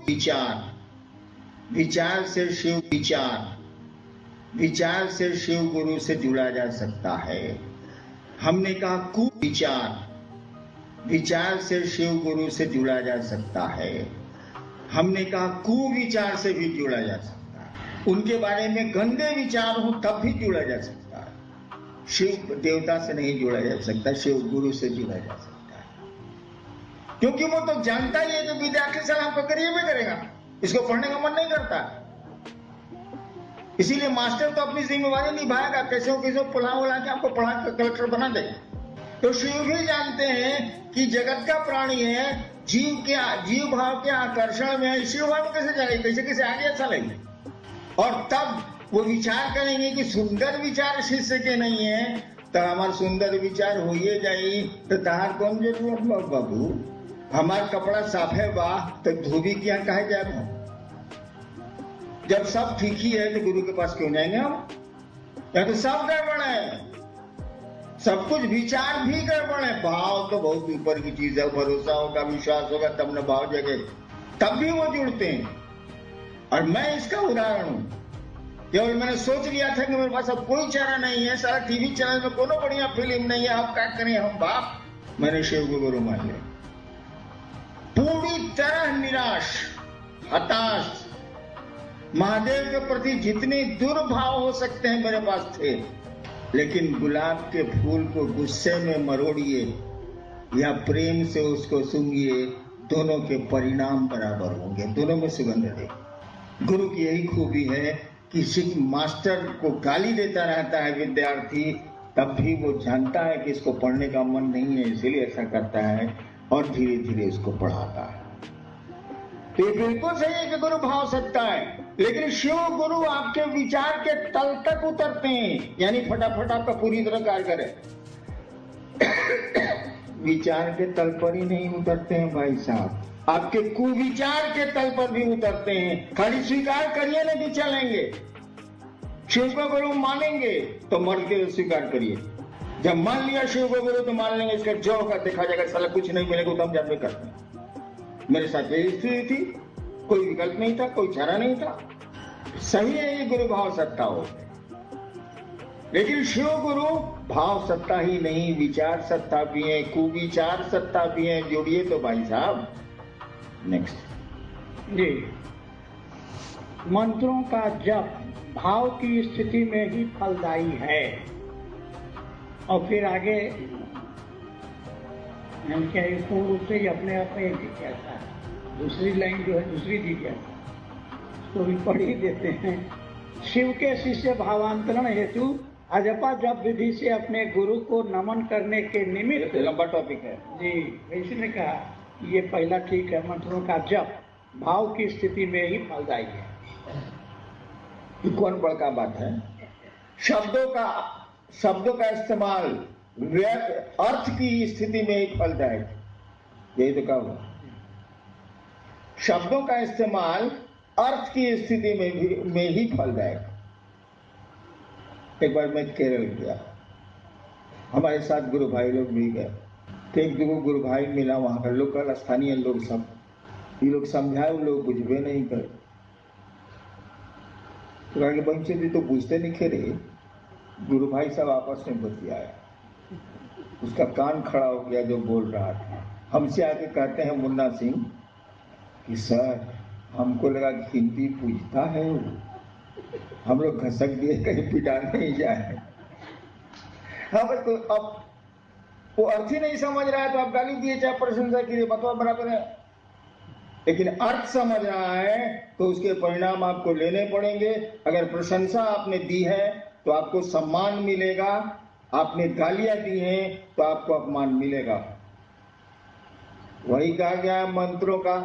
विचार, विचार से शिव विचार, विचार से शिव गुरु से जुड़ा जा सकता है। हमने कहा कुविचार, विचार से शिव गुरु से जुड़ा जा सकता है। हमने कहा कुविचार से भी जुड़ा जा सकता है। उनके बारे में गंदे विचार हो तब भी जुड़ा जा सकता है। शिव देवता से नहीं जुड़ा जा सकता, शिव गुरु से जुड़ा जा सकता है। क्योंकि वो तो जानता ही है कि विद्यार्थी सलाम को करिए भी करेगा, इसको पढ़ने का मन नहीं करता। इसीलिए मास्टर तो अपनी जिम्मेवारी निभाएगा, कैसे हो कैसे पुला उला के आपको पढ़ा के कलेक्टर बना देगा। तो शिव भी जानते हैं कि जगत का प्राणी है, जीव भाव के आकर्षण में है, शिव भाव कैसे जाएगी, कैसे कैसे आगे अच्छा लगे। और तब वो विचार करेंगे कि सुंदर विचार शिष्य के नहीं है, तो हमारे सुंदर विचार हो ही जाए तो तहार कौन जरूरत बाबू, हमार कपड़ा साफे बा तो धोबी किया कहे जाए। जब सब ठीक ही है तो गुरु के पास क्यों जाएंगे हम? या तो सब गड़बड़ है, सब कुछ विचार भी गड़बड़ है। भाव तो बहुत ऊपर की चीज है, भरोसा होगा, विश्वास होगा तब न भाव जगे, तब भी वो जुड़ते हैं। और मैं इसका उदाहरण हूं। केवल मैंने सोच लिया था कि मेरे पास अब कोई चारा नहीं है, सारा टीवी चैनल में कोनो बढ़िया फिल्म नहीं है, अब क्या करें हम बाप, मैंने शिव को गुरु मान लिया। पूरी तरह निराश, हताश, महादेव के प्रति जितने दुर्भाव हो सकते हैं मेरे पास थे। लेकिन गुलाब के फूल को गुस्से में मरोड़िए या प्रेम से उसको सूंघिए, दोनों के परिणाम बराबर होंगे, दोनों में सुगंध है। गुरु की यही खूबी है कि मास्टर को गाली देता रहता है विद्यार्थी, तब भी वो जानता है कि इसको पढ़ने का मन नहीं है, इसीलिए ऐसा करता है और धीरे धीरे इसको पढ़ाता है। तो ये बिल्कुल सही है कि गुरु भाव सकता है, लेकिन शिव गुरु आपके विचार के तल तक उतरते हैं, यानी फटाफट आपका पूरी तरह कार्य करे। विचार के तल पर ही नहीं उतरते हैं भाई साहब, आपके कुविचार के तल पर भी उतरते हैं। खाली स्वीकार करिए ना कि चलेंगे, शिव को गुरु मानेंगे तो मर के स्वीकार करिए। जब मान लिया शिव को गुरु तो मान लेंगे, इसका जो होगा देखा जाएगा, साला कुछ नहीं मिलेगा तो हम जाते करते हैं। मेरे साथ यही स्थिति थी, कोई विकल्प नहीं था, कोई चारा नहीं था। सही है ये गुरु भाव सत्ता हो, लेकिन शिव गुरु भाव सत्ता ही नहीं, विचार सत्ता भी है, कुविचार सत्ता भी है। जोड़िए तो भाई साहब। नेक्स्ट जी, मंत्रों का जप भाव की स्थिति में ही फलदायी है। और फिर आगे हम क्या पूर्ण रूप से ही अपने आप में जिज्ञासा है। दूसरी लाइन जो है, दूसरी जिज्ञासा उसको भी पढ़ ही देते हैं। शिव के शिष्य भावांतरण हेतु अजपा जप विधि से अपने गुरु को नमन करने के निमित्त, लंबा टॉपिक है जी, इसने कहा ये पहला ठीक है, मंत्रों का जप भाव की स्थिति में ही फलदायी है। कौन बड़का बात है? शब्दों का इस्तेमाल अर्थ की स्थिति में ही फलदायक, यही तो कहा हुआ। शब्दों का इस्तेमाल अर्थ की स्थिति में ही फलदायक। एक बार मैं केरल गया, हमारे साथ गुरु भाई लोग भी गए, तो एक दो गुरु भाई मिला, वहां का लोकल स्थानीय लोग, सब ये लोग समझाए, लोग बुझबे नहीं करे। तो कहा कि बच्चे भी तो बुझते नहीं खे रहे। गुरु भाई सब आपस में बतियाया, उसका कान खड़ा हो गया जो बोल रहा था। हमसे आके कहते हैं मुन्ना सिंह कि सर हमको लगा कि हिंदी पूछता है वो, हम लोग घसक दिए कहीं पिटा नहीं जाए। हाँ बस, तो अब वो अर्थ ही नहीं समझ रहा है तो आप गाली दिए चाहे प्रशंसा कीजिए, बतवा बराबर है। लेकिन अर्थ समझ रहा है तो उसके परिणाम आपको लेने पड़ेंगे। अगर प्रशंसा आपने दी है तो आपको सम्मान मिलेगा, आपने गालियां दी हैं तो आपको अपमान मिलेगा। वही कहा गया है मंत्रों का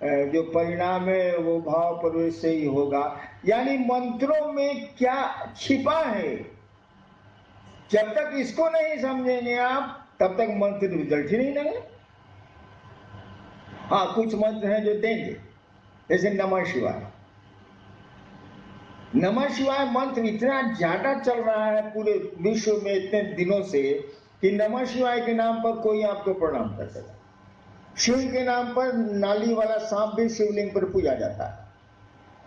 जो परिणाम है वो भाव प्रवेश से ही होगा। यानी मंत्रों में क्या छिपा है, जब तक इसको नहीं समझेंगे आप तब तक मंत्र रिजल्ट ही नहीं देंगे। हाँ, कुछ मंत्र हैं जो देंगे, जैसे नमः शिवाय। नमः शिवाय मंत्र इतना ज्यादा चल रहा है पूरे विश्व में इतने दिनों से कि नमः शिवाय के नाम पर कोई आपको प्रणाम कर सकता। शिव के नाम पर नाली वाला सांप भी शिवलिंग पर पूजा जाता है,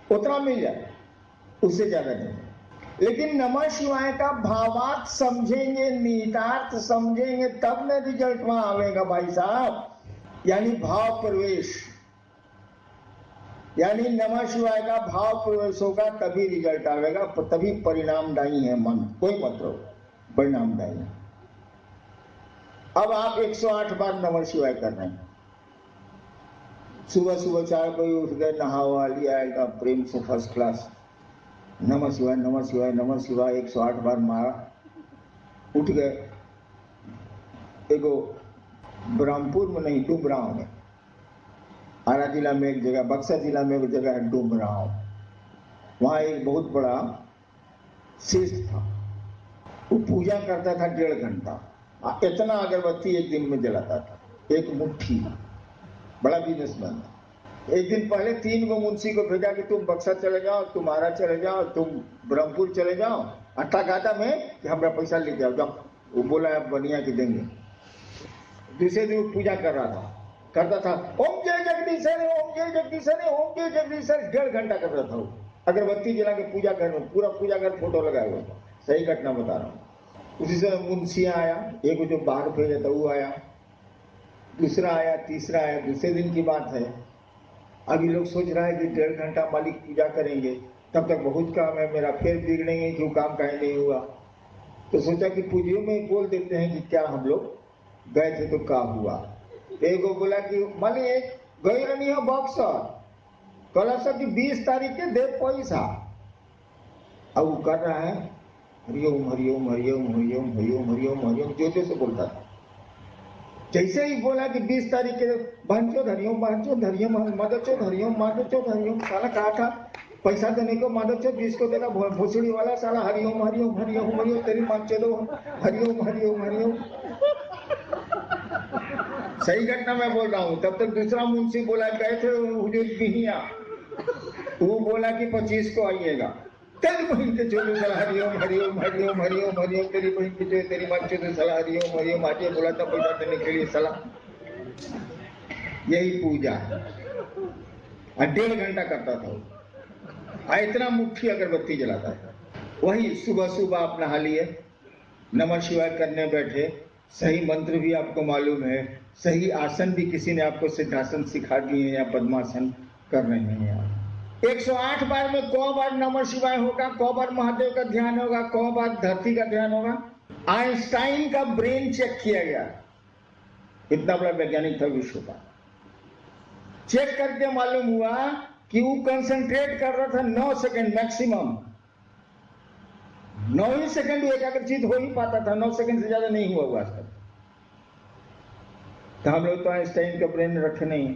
उतना मिल जाए, उससे ज्यादा नहीं। लेकिन नमः शिवाय का भावार्थ समझेंगे, निहितार्थ समझेंगे, तब न रिजल्ट वहां आवेगा भाई साहब। यानी भाव प्रवेश, यानी नमः शिवाय का भाव प्रवेश होगा तभी रिजल्ट आवेगा, तभी परिणामदायी है मन, कोई मतलब परिणामदायी है। अब आप 108 बार नमः शिवाय कर रहे हैं, सुबह सुबह 4 बजे उठ गए, नहावा लिया एकदम प्रेम से फर्स्ट क्लास, नमः शिवाय नमः शिवाय नमः शिवाय 108 बार मारा, उठ गए। एगो ब्रह्मपुर में नहीं, डुमराव में, आरा जिला में एक जगह, बक्सर जिला में एक जगह है डुमराव, वहां एक बहुत बड़ा शिष्य था, वो पूजा करता था 1.5 घंटा, इतना अगरबत्ती एक दिन में जलाता था, एक मुट्ठी, बड़ा बिजनेसमैन। एक दिन पहले 3 गो मुंशी को भेजा कि तुम बक्सर चले जाओ, तुम आरा चले जाओ, तुम ब्रह्मपुर चले जाओ, अट्ठा घाटा में कि हमारा पैसा लेके आओ, जाओ। वो बोला आप बनिया के देंगे। दूसरे दिन पूजा कर रहा था, करता था ओम जय जगदीशर, ओम जय जगदीशर, ओम जय जगदीशर, 1.5 घंटा कर रहा था वो, अगरबत्ती जला के पूजा कर रहा, पूरा पूजा कर फोटो लगाया हुआ था, सही घटना बता रहा हूँ। उसी समय मुंशिया आया, एक जो बाहर भेजा था वो आया, दूसरा आया, तीसरा आया, दूसरे दिन की बात है। अभी लोग सोच रहा है कि 1.5 घंटा मालिक पूजा करेंगे, तब तक बहुत काम है मेरा, फिर बिगड़ेंगे क्यों, काम कहीं नहीं हुआ। तो सोचा कि पूजियों में बोल देते हैं कि क्या हम लोग गए थे तो क्या हुआ। एक बोला कि मालिक गई रही है बक्सर, कल कि 20 तारीख के दे पैसा। अब वो कर रहा है हरिओम हरिओम हरिओम हरिओम हरिओम हरिओम हरिओम, जोते से बोलता था। जैसे ही बोला कि 20 तारीख के बहनचोद हरिओम, बहनचोद हरिओम, माधवचोद हरिओम, माधवचोद हरिओम, साला कहा था पैसा देने को, माधवचोद जिसको देगा भोसड़ी वाला साला हरिओम हरिओम हरिओम हरिओम, तेरी माचेदो हरिओम हरिओम हरिओम। सही घटना मैं बोल रहा हूँ। तब तक दूसरा मुंशी बोला गए थे हुजूर बिहिया, वो बोला कि 25 को आइएगा। तेरी बहन के चोले साला हरिओम हरिओम हरिओम हरिओम हरिओम, तेरी बहन के चोले, तेरी माँ चोले साला हरिओम हरिओम, आगे बोला था पैसा देने के लिए साला। यही पूजा है, 1.5 घंटा करता था, इतना मुट्ठी अगरबत्ती जलाता था। वही सुबह सुबह आप नहा लिए, नमः शिवाय करने बैठे, सही मंत्र भी आपको मालूम है, सही आसन भी किसी ने आपको सिद्धासन सिखा दिए या पद्मासन कर रहे हैं आप। 108 बार में 100 बार नमः शिवाय होगा, 100 बार महादेव का ध्यान होगा, 100 बार धरती का ध्यान होगा। आइंस्टाइन का ब्रेन चेक किया गया, इतना बड़ा वैज्ञानिक था विश्व का, चेक करके मालूम हुआ कि वो कंसंट्रेट कर रहा था 9 सेकंड मैक्सिमम, 9 ही सेकंड वो एकाग्रचित हो ही पाता था, 9 सेकंड से ज्यादा नहीं हुआ हुआ आज तक। तो हम लोग तो आइंस्टाइन का ब्रेन रखे नहीं,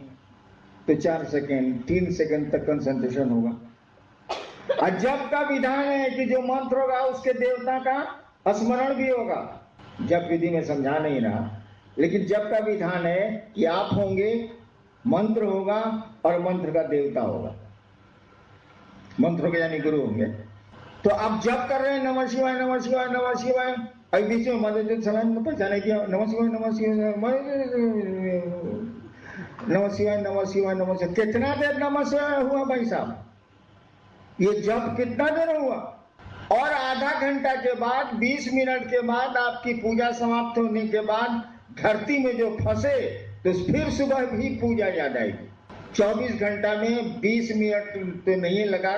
तो 4 सेकंड 3 सेकंड तक कंसंट्रेशन होगा। और जब का विधान है कि जो मंत्र होगा उसके देवता का स्मरण भी होगा। जब विधि में समझा नहीं रहा, लेकिन जब का विधान है कि आप होंगे, मंत्र होगा और मंत्र का देवता होगा, मंत्र के यानी गुरु होंगे। तो आप जब कर रहे हैं नमः शिवाय नमः शिवाय नमः शिवाय, अभी बीच में मदद समय में पहचाने किया नमः शिवाय नमः शिवाय नमः शिवाय नमः शिवाय नमः शिवाय, कितना देर नमः शिवाय हुआ भाई साहब? ये जब कितना देर हुआ? और आधा घंटा के बाद, 20 मिनट के बाद, आपकी पूजा समाप्त होने के बाद धरती में जो फंसे तो फिर सुबह भी पूजा याद आएगी। 24 घंटा में 20 मिनट तो नहीं लगा,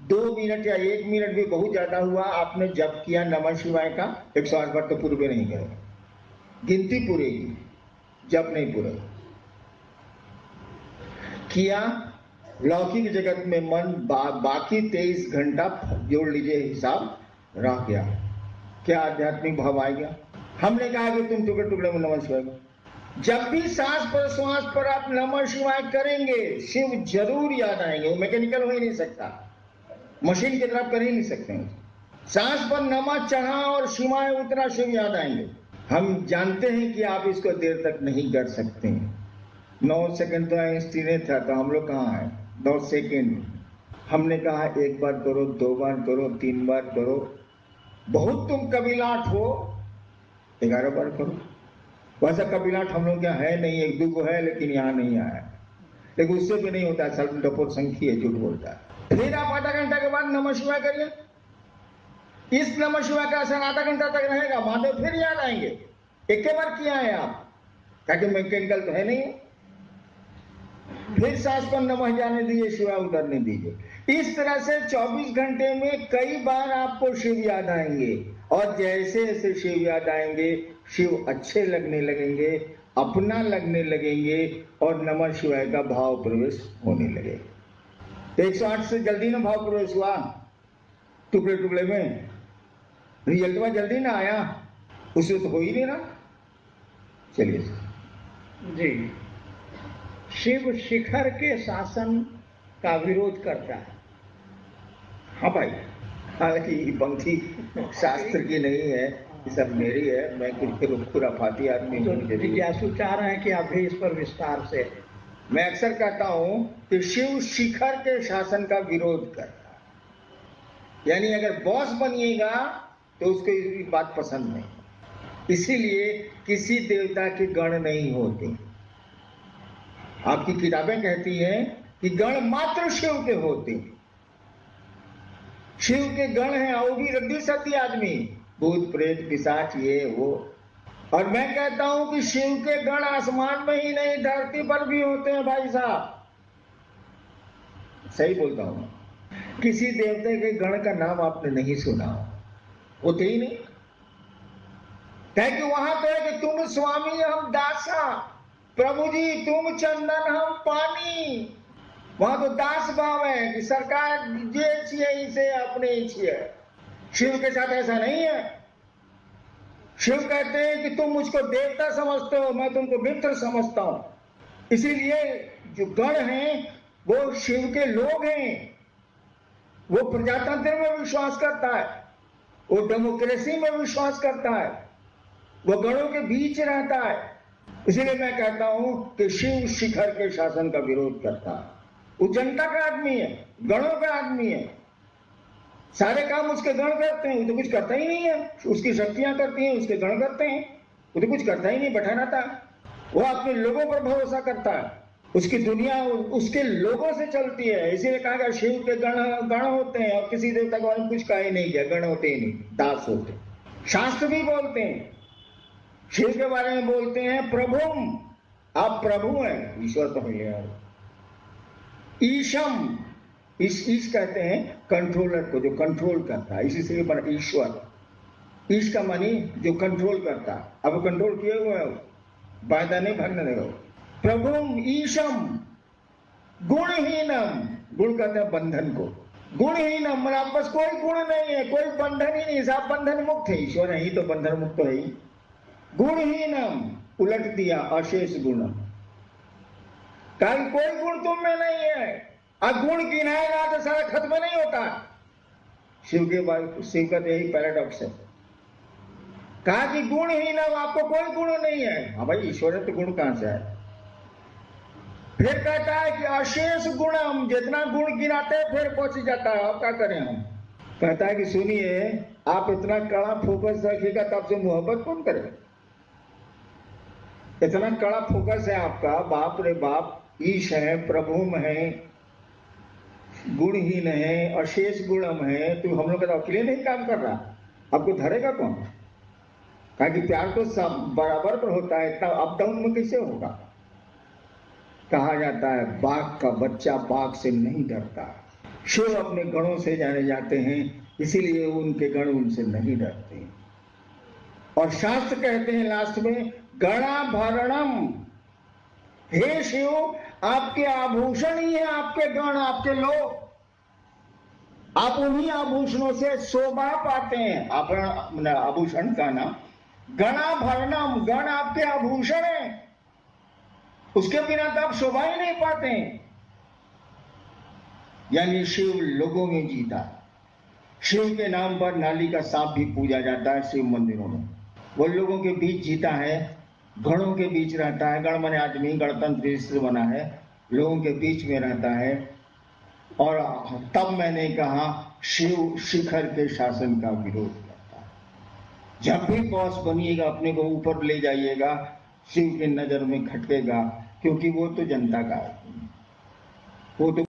2 मिनट या 1 मिनट भी बहुत ज्यादा हुआ। आपने जप किया नमः शिवाय का 108 बार, तो पूरे नहीं करेगा, गिनती पूरेगी, जप नहीं पूरेगा। किया लौकिक जगत में मन बाकी 23 घंटा जोड़ लीजिए हिसाब रह गया, क्या आध्यात्मिक भाव आ गया। हमने कहा कि तुम टुकड़े टुकड़े में नमः शिवाय, जब भी सांस पर श्वास पर आप नमः शिवाय करेंगे शिव जरूर याद आएंगे। वो मैकेनिकल हो ही नहीं सकता, मशीन की तरफ कर ही नहीं सकते हैं। सांस पर नमः चढ़ा और शिवाय उतरा, शिव याद आएंगे। हम जानते हैं कि आप इसको देर तक नहीं कर सकते हैं। 9 सेकंड तो आइंस्टीन था, तो हम लोग कहाँ हैं 9 सेकंड। हमने कहा 1 बार करो, 2 बार करो, 3 बार करो, बहुत तुम कबीलाट हो 11 बार करो, वैसा कपिलाट हम लोग क्या है नहीं, एक दो को है लेकिन यहाँ नहीं आया, लेकिन उससे भी नहीं होता, सब डपोर संखी है, झूठ बोलता है। फिर आप आधा घंटा के बाद नमः शिवाय करिए, इस नमः शिवाय का असर आधा घंटा तक रहेगा, महादेव फिर याद आएंगे। एक बार किया है आप, ताकि मैकेनिकल तो है नहीं। फिर सांस पर नमः जाने दीजिए, शिवाय उतरने दीजिए। इस तरह से 24 घंटे में कई बार आपको शिव याद आएंगे, और जैसे जैसे शिव याद आएंगे शिव अच्छे लगने लगेंगे, अपना लगने लगेंगे, और नमः शिवाय का भाव प्रवेश होने लगे। 108 से जल्दी ना भाव प्रवेश हुआ, टुकड़े टुकड़े में, रिजल्ट में जल्दी ना आया, उससे तो हो ही नहीं ना। चलिए जी, शिव शिखर के शासन का विरोध करता है। हाँ भाई, हालांकि ये पंक्ति शास्त्र की नहीं है, ये सब मेरी है, मैं खुराफाती आदमी हूँ। जिज्ञासु चाह रहे हैं कि आप भी इस पर विस्तार से। मैं अक्सर कहता हूं कि शिव शिखर के शासन का विरोध करता है, यानी अगर बॉस बनिएगा तो उसको ये बात पसंद नहीं, इसीलिए किसी देवता के गण नहीं होते। आपकी किताबें कहती हैं कि गण मात्र शिव के होते, शिव के गण हैं, वो भी रद्दी सद्दी आदमी, भूत प्रेत पिशाच ये वो। और मैं कहता हूं कि शिव के गण आसमान में ही नहीं, धरती पर भी होते हैं भाई साहब, सही बोलता हूं। किसी देवता के गण का नाम आपने नहीं सुना, होते ही नहीं। कि वहां तो है कि तुम स्वामी हम दासा, प्रभु जी तुम चंदन हम पानी, वहां तो दास भाव है कि सरकार जे छिए इसे अपने छिए। शिव के साथ ऐसा नहीं है। शिव कहते हैं कि तुम मुझको देवता समझते हो, मैं तुमको मित्र समझता हूं। इसीलिए जो गण हैं वो शिव के लोग हैं। वो प्रजातंत्र में विश्वास करता है, वो डेमोक्रेसी में विश्वास करता है, वो गणों के बीच रहता है। इसलिए मैं कहता हूं कि शिव शिखर के शासन का विरोध करता है। वो जनता का आदमी है, गणों का आदमी है, सारे काम उसके गण करते हैं, वो तो कुछ करता ही नहीं है। उसकी शक्तियां करती हैं, उसके गण करते हैं, वो तो कुछ करता ही नहीं, बैठा रहता है। वो अपने लोगों पर भरोसा करता है, उसकी दुनिया उसके लोगों से चलती है। इसीलिए कहा गया शिव के गण होते हैं, और किसी देवता के बारे में कुछ कहा ही नहीं गया, गण होते ही नहीं, दास होते। शास्त्र भी बोलते हैं, शिव के बारे में बोलते हैं प्रभुम, आप प्रभु हैं, ईश्वर तो है। ईशम, ईश कहते हैं कंट्रोलर को, जो कंट्रोल करता है, इसी से बना ईश्वर। ईश का मानी जो कंट्रोल करता है, अब कंट्रोल किए हुए है, वायदा नहीं भागने देगा। प्रभुम ईशम गुणहीनम, गुण कहते हैं बंधन को, गुणहीनम मतलब बस कोई गुण नहीं है, कोई बंधन ही नहीं, सब बंधन मुक्त है। ईश्वर है ही तो बंधन मुक्त है ही। गुणहीनम उलट दिया, अशेष गुणम, कल कोई गुण तुम में नहीं है। अब गुण गिनाएगा तो सारा खत्म नहीं होता। शिव का यही पैराडॉक्स है, कहा कि गुण ही ना, आपको कोई गुण नहीं है। हाँ भाई, ईश्वर है तो गुण कहां से है। फिर कहता है कि अशेष गुणम, जितना गुण गिनाते हैं फिर पहुंच जाता है। अब क्या करें हम। कहता है कि सुनिए, आप इतना कड़ा फोकस रखिएगा तो आपसे मोहब्बत कौन करे। इतना कड़ा फोकस है आपका, बाप रे बाप, ईश है, प्रभुम है, गुणहीन है, अशेष गुणम है, तो हम लोग अकेले नहीं काम कर रहा, आपको धरेगा कौन। कहा कि प्यार तो सब बराबर पर होता है, इतना अप डाउन में कैसे होगा। कहा जाता है बाघ का बच्चा बाघ से नहीं डरता। शिव अपने गणों से जाने जाते हैं, इसीलिए उनके गण उनसे नहीं डरते। और शास्त्र कहते हैं लास्ट में, गणाभरणम, हे शिव आपके आभूषण ही है आपके गण, आपके लोग, आप उन्हीं आभूषणों से शोभा पाते हैं। आभूषण का नाम गणाभरणम, गण आपके आभूषण है, उसके बिना तो आप शोभा ही नहीं पाते हैं। यानी शिव लोगों में जीता। शिव के नाम पर नाली का सांप भी पूजा जाता है शिव मंदिरों में। वो लोगों के बीच जीता है, गणों के बीच रहता है। गण माने आदमी, गणतंत्र से बना है, लोगों के बीच में रहता है। और तब मैंने कहा शिव शिखर के शासन का विरोध करता है। जब भी बॉस बनिएगा अपने को ऊपर ले जाइएगा, शिव की नजर में खटकेगा, क्योंकि वो तो जनता का है, वो तो